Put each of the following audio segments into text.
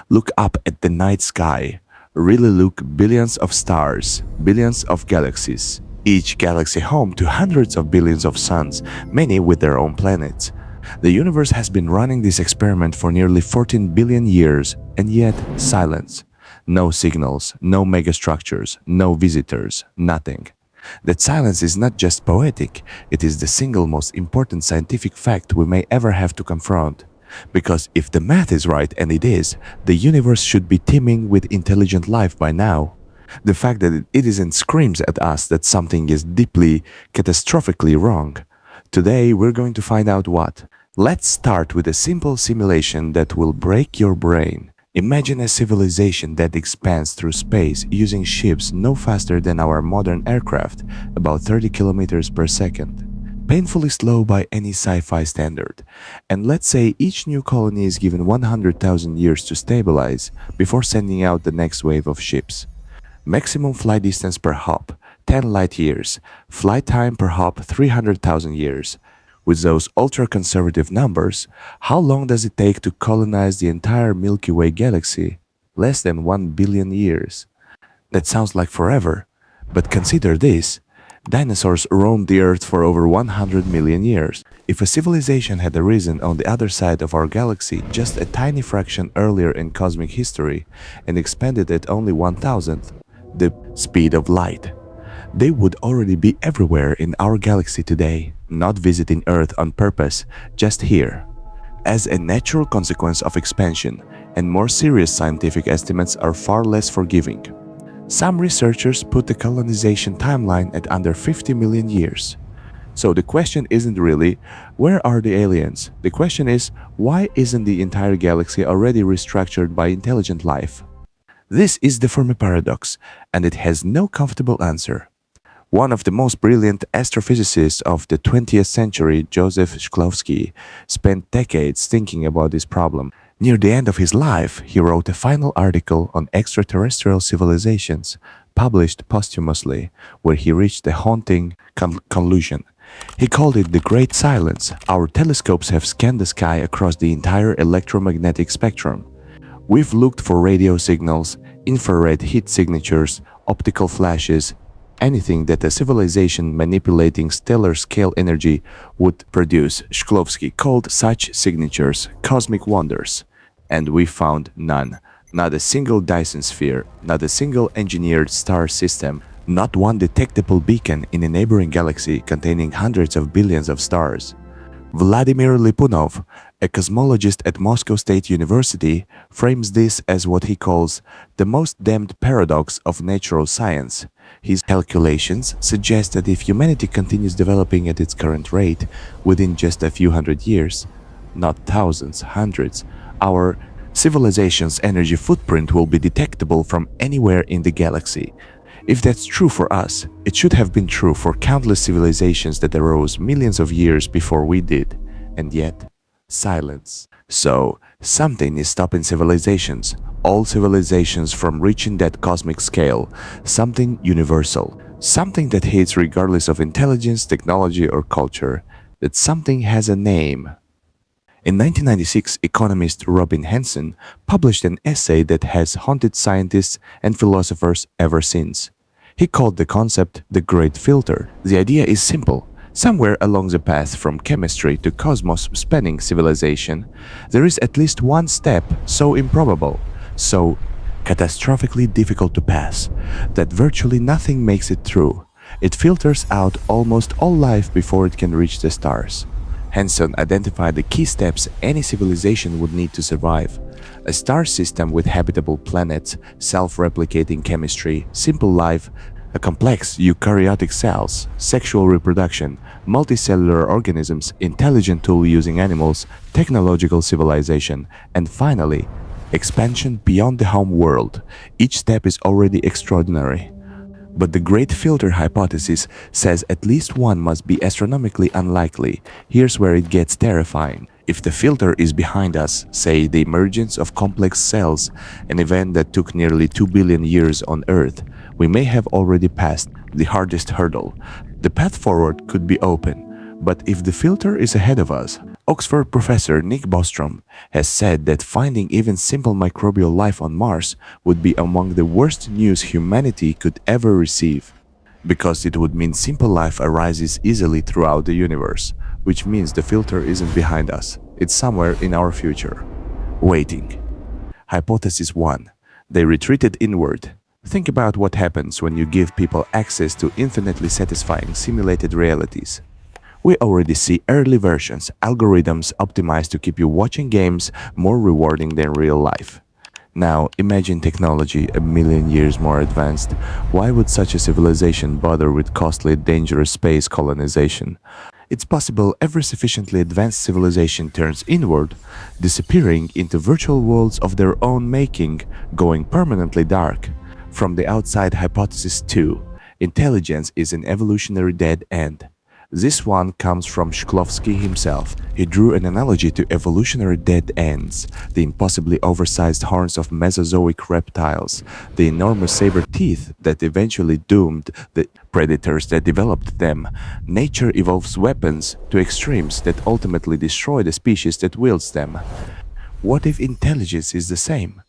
Look up at the night sky. Really look, billions of stars, billions of galaxies. Each galaxy home to hundreds of billions of suns, many with their own planets. The universe has been running this experiment for nearly 14 billion years, and yet silence. No signals, no megastructures, no visitors, nothing. That silence is not just poetic, it is the single most important scientific fact we may ever have to confront. Because if the math is right, and it is, the universe should be teeming with intelligent life by now. The fact that it isn't screams at us that something is deeply, catastrophically wrong. Today we're going to find out what. Let's start with a simple simulation that will break your brain. Imagine a civilization that expands through space using ships no faster than our modern aircraft, about 30 kilometers per second. Painfully slow by any sci-fi standard. And let's say each new colony is given 100,000 years to stabilize before sending out the next wave of ships. Maximum flight distance per hop, 10 light years. Flight time per hop, 300,000 years. With those ultra-conservative numbers, how long does it take to colonize the entire Milky Way galaxy? Less than 1 billion years. That sounds like forever, but consider this. Dinosaurs roamed the Earth for over 100 million years. If a civilization had arisen on the other side of our galaxy just a tiny fraction earlier in cosmic history and expanded at only 1,000th, the speed of light, they would already be everywhere in our galaxy today, not visiting Earth on purpose, just here. As a natural consequence of expansion, and more serious scientific estimates are far less forgiving. Some researchers put the colonization timeline at under 50 million years. So the question isn't really, where are the aliens? The question is, why isn't the entire galaxy already restructured by intelligent life? This is the Fermi Paradox, and it has no comfortable answer. One of the most brilliant astrophysicists of the 20th century, Joseph Shklovsky, spent decades thinking about this problem. Near the end of his life, he wrote a final article on extraterrestrial civilizations, published posthumously, where he reached a haunting conclusion. He called it the Great Silence. Our telescopes have scanned the sky across the entire electromagnetic spectrum. We've looked for radio signals, infrared heat signatures, optical flashes, anything that a civilization manipulating stellar scale energy would produce. Shklovsky called such signatures cosmic wonders. And we found none. Not a single Dyson sphere, not a single engineered star system, not one detectable beacon in a neighboring galaxy containing hundreds of billions of stars. Vladimir Lipunov, a cosmologist at Moscow State University, frames this as what he calls the most damned paradox of natural science. His calculations suggest that if humanity continues developing at its current rate, within just a few hundred years, not thousands, hundreds, our civilization's energy footprint will be detectable from anywhere in the galaxy. If that's true for us, it should have been true for countless civilizations that arose millions of years before we did. And yet, silence. So, something is stopping civilizations, all civilizations from reaching that cosmic scale, something universal, something that hits regardless of intelligence, technology, or culture. That something has a name. In 1996, economist Robin Hanson published an essay that has haunted scientists and philosophers ever since. He called the concept the Great Filter. The idea is simple. Somewhere along the path from chemistry to cosmos-spanning civilization, there is at least one step so improbable, so catastrophically difficult to pass, that virtually nothing makes it through. It filters out almost all life before it can reach the stars. Hanson identified the key steps any civilization would need to survive. A star system with habitable planets, self-replicating chemistry, simple life, a complex eukaryotic cells, sexual reproduction, multicellular organisms, intelligent tool-using animals, technological civilization, and finally, expansion beyond the home world. Each step is already extraordinary. But the Great Filter hypothesis says at least one must be astronomically unlikely. Here's where it gets terrifying. If the filter is behind us, say the emergence of complex cells, an event that took nearly 2 billion years on Earth, we may have already passed the hardest hurdle. The path forward could be open. But if the filter is ahead of us, Oxford professor Nick Bostrom has said that finding even simple microbial life on Mars would be among the worst news humanity could ever receive, because it would mean simple life arises easily throughout the universe, which means the filter isn't behind us, it's somewhere in our future. Waiting. Hypothesis 1. They retreated inward. Think about what happens when you give people access to infinitely satisfying simulated realities. We already see early versions, algorithms optimized to keep you watching games more rewarding than real life. Now, imagine technology a million years more advanced. Why would such a civilization bother with costly, dangerous space colonization? It's possible every sufficiently advanced civilization turns inward, disappearing into virtual worlds of their own making, going permanently dark. From the outside, hypothesis 2. Intelligence is an evolutionary dead end. This one comes from Shklovsky himself. He drew an analogy to evolutionary dead ends, the impossibly oversized horns of Mesozoic reptiles, the enormous saber teeth that eventually doomed the predators that developed them. Nature evolves weapons to extremes that ultimately destroy the species that wields them. What if intelligence is the same?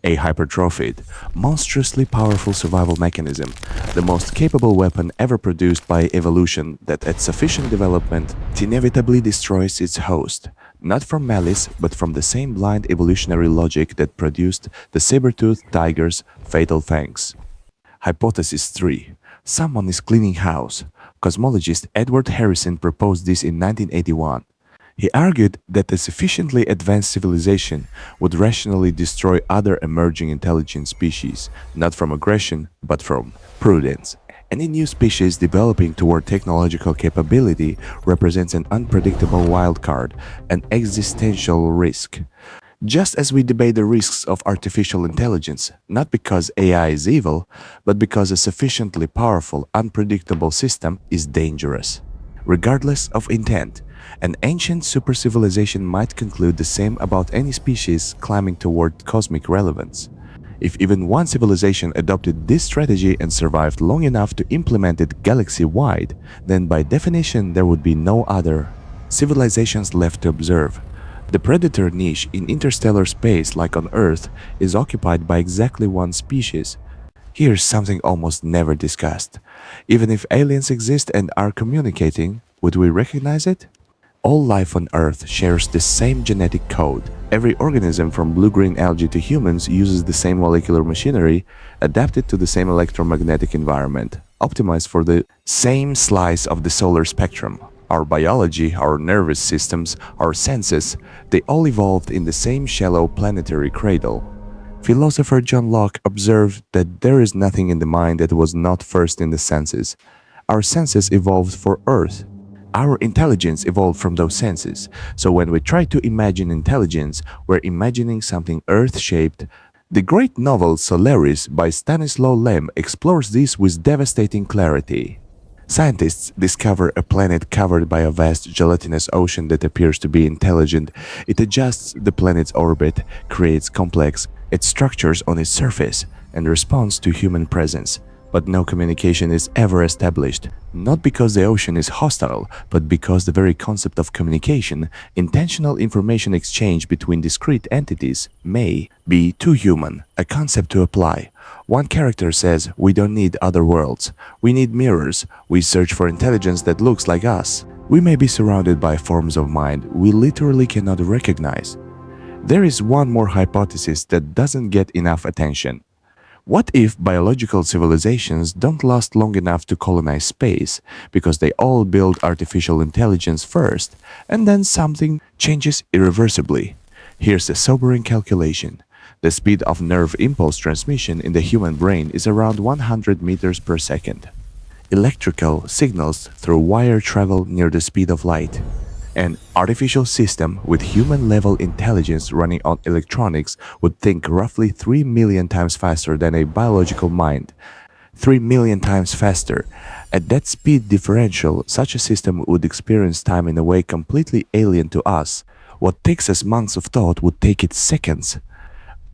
A hypertrophied, monstrously powerful survival mechanism, the most capable weapon ever produced by evolution that at sufficient development it inevitably destroys its host, not from malice but from the same blind evolutionary logic that produced the saber-toothed tiger's fatal fangs. Hypothesis 3. Someone is cleaning house. Cosmologist Edward Harrison proposed this in 1981. He argued that a sufficiently advanced civilization would rationally destroy other emerging intelligent species, not from aggression, but from prudence. Any new species developing toward technological capability represents an unpredictable wildcard, an existential risk. Just as we debate the risks of artificial intelligence, not because AI is evil, but because a sufficiently powerful, unpredictable system is dangerous. Regardless of intent, an ancient supercivilization might conclude the same about any species climbing toward cosmic relevance. If even one civilization adopted this strategy and survived long enough to implement it galaxy-wide, then by definition there would be no other civilizations left to observe. The predator niche in interstellar space, like on Earth, is occupied by exactly one species. Here's something almost never discussed. Even if aliens exist and are communicating, would we recognize it? All life on Earth shares the same genetic code. Every organism from blue-green algae to humans uses the same molecular machinery, adapted to the same electromagnetic environment, optimized for the same slice of the solar spectrum. Our biology, our nervous systems, our senses, they all evolved in the same shallow planetary cradle. Philosopher John Locke observed that there is nothing in the mind that was not first in the senses. Our senses evolved for Earth. Our intelligence evolved from those senses. So when we try to imagine intelligence, we're imagining something Earth-shaped. The great novel Solaris by Stanislaw Lem explores this with devastating clarity. Scientists discover a planet covered by a vast gelatinous ocean that appears to be intelligent. It adjusts the planet's orbit, creates complex structures on its surface, and responds to human presence. But no communication is ever established, not because the ocean is hostile, but because the very concept of communication, intentional information exchange between discrete entities, may be too human, a concept to apply. One character says, "We don't need other worlds. We need mirrors. We search for intelligence that looks like us." We may be surrounded by forms of mind we literally cannot recognize. There is one more hypothesis that doesn't get enough attention. What if biological civilizations don't last long enough to colonize space because they all build artificial intelligence first and then something changes irreversibly? Here's a sobering calculation. The speed of nerve impulse transmission in the human brain is around 100 meters per second. Electrical signals through wire travel near the speed of light. An artificial system with human-level intelligence running on electronics would think roughly 3 million times faster than a biological mind. 3 million times faster. At that speed differential, such a system would experience time in a way completely alien to us. What takes us months of thought would take it seconds.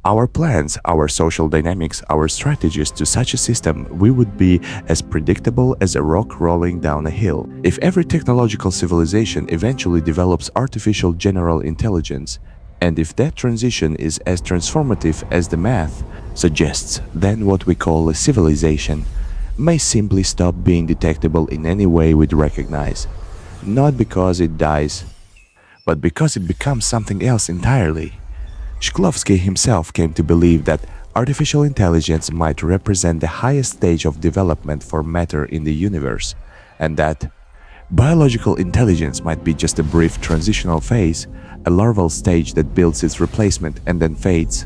Our plans, our social dynamics, our strategies to such a system, we would be as predictable as a rock rolling down a hill. If every technological civilization eventually develops artificial general intelligence, and if that transition is as transformative as the math suggests, then what we call a civilization may simply stop being detectable in any way we'd recognize, not because it dies, but because it becomes something else entirely. Shklovsky himself came to believe that artificial intelligence might represent the highest stage of development for matter in the universe, and that biological intelligence might be just a brief transitional phase, a larval stage that builds its replacement and then fades.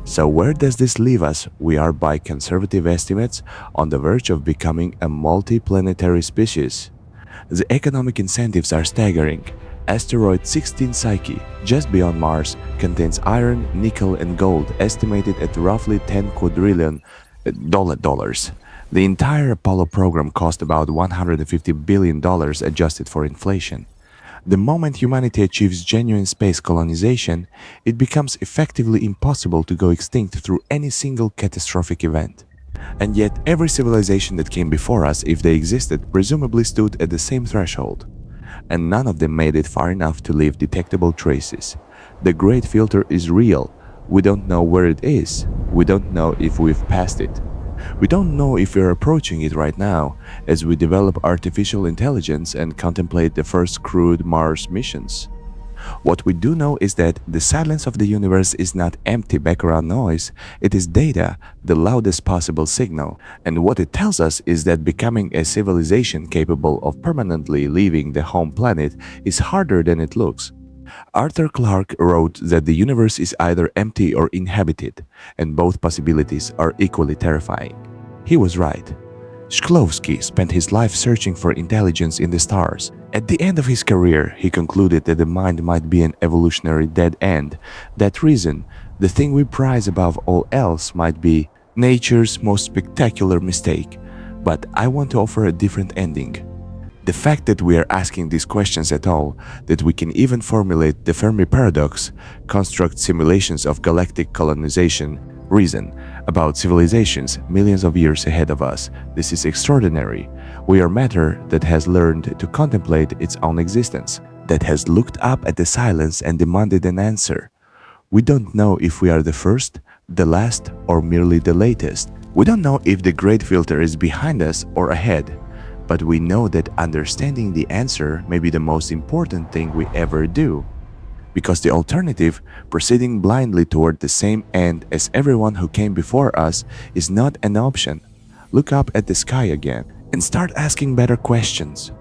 So where does this leave us? We are, by conservative estimates, on the verge of becoming a multi-planetary species. The economic incentives are staggering. Asteroid 16 Psyche, just beyond Mars, contains iron, nickel, and gold estimated at roughly $10 quadrillion. The entire Apollo program cost about $150 billion adjusted for inflation. The moment humanity achieves genuine space colonization, it becomes effectively impossible to go extinct through any single catastrophic event. And yet, every civilization that came before us, if they existed, presumably stood at the same threshold. And none of them made it far enough to leave detectable traces. The Great Filter is real. We don't know where it is. We don't know if we've passed it. We don't know if we're approaching it right now, as we develop artificial intelligence and contemplate the first crewed Mars missions. What we do know is that the silence of the universe is not empty background noise, it is data, the loudest possible signal. And what it tells us is that becoming a civilization capable of permanently leaving the home planet is harder than it looks. Arthur Clarke wrote that the universe is either empty or inhabited, and both possibilities are equally terrifying. He was right. Shklovsky spent his life searching for intelligence in the stars. At the end of his career, he concluded that the mind might be an evolutionary dead end. That reason, the thing we prize above all else, might be nature's most spectacular mistake. But I want to offer a different ending. The fact that we are asking these questions at all, that we can even formulate the Fermi Paradox, construct simulations of galactic colonization, reason about civilizations millions of years ahead of us, this is extraordinary. We are matter that has learned to contemplate its own existence, that has looked up at the silence and demanded an answer. We don't know if we are the first, the last, or merely the latest. We don't know if the Great Filter is behind us or ahead. But we know that understanding the answer may be the most important thing we ever do. Because the alternative, proceeding blindly toward the same end as everyone who came before us, is not an option. Look up at the sky again and start asking better questions.